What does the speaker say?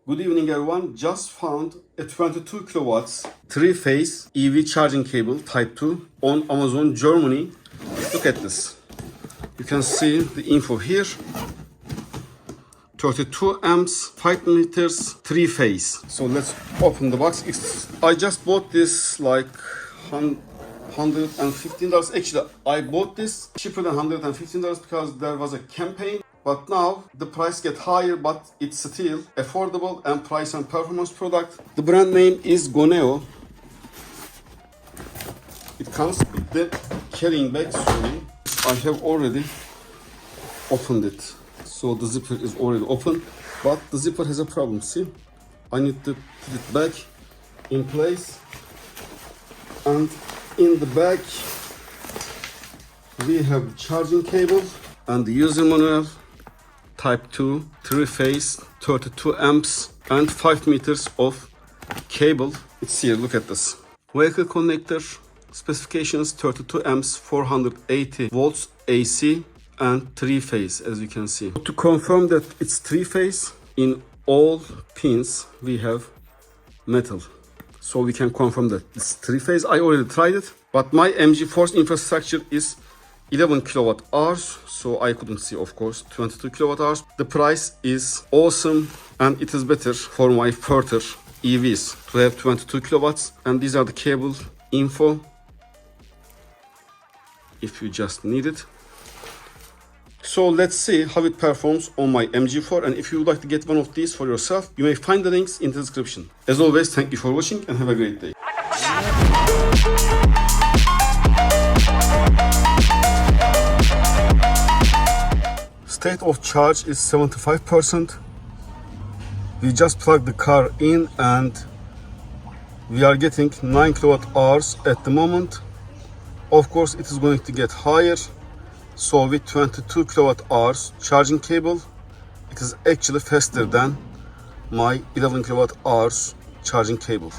Good evening everyone, just found a 22 kilowatts 3-phase EV charging cable type 2 on Amazon Germany. Look at this. You can see the info here. 32 amps, 5 meters, 3-phase. So let's open the box. I just bought this like $115. Actually, I bought this cheaper than $115 because there was a campaign. But now the price get higher, but it's still affordable and price and performance product. The brand name is Goneo. It comes with the carrying bag. Sorry, I have already opened it. So the zipper is already open, but the zipper has a problem. See, I need to put it back in place. And in the back, we have the charging cable and the user manual. Type 2, 3-phase, 32 amps and 5 meters of cable. It's here, look at this. Vehicle connector specifications: 32 amps, 480 volts AC and 3-phase, as you can see. To confirm that it's 3-phase, in all pins we have metal. So we can confirm that it's 3-phase. I already tried it, but my MG Force infrastructure is 11 kilowatt hours, so I couldn't see, of course, 22 kilowatt hours. The price is awesome and it is better for my further EVs to have 22 kilowatts. And these are the cable info if you just need it. So let's see how it performs on my MG4, and if you would like to get one of these for yourself, you may find the links in the description. As always, thank you for watching and have a great day. State of charge is 75%. We just plugged the car in and we are getting 9 kilowatt hours at the moment. Of course, it is going to get higher. So with 22 kilowatt hours charging cable, it is actually faster than my 11 kilowatt hours charging cable.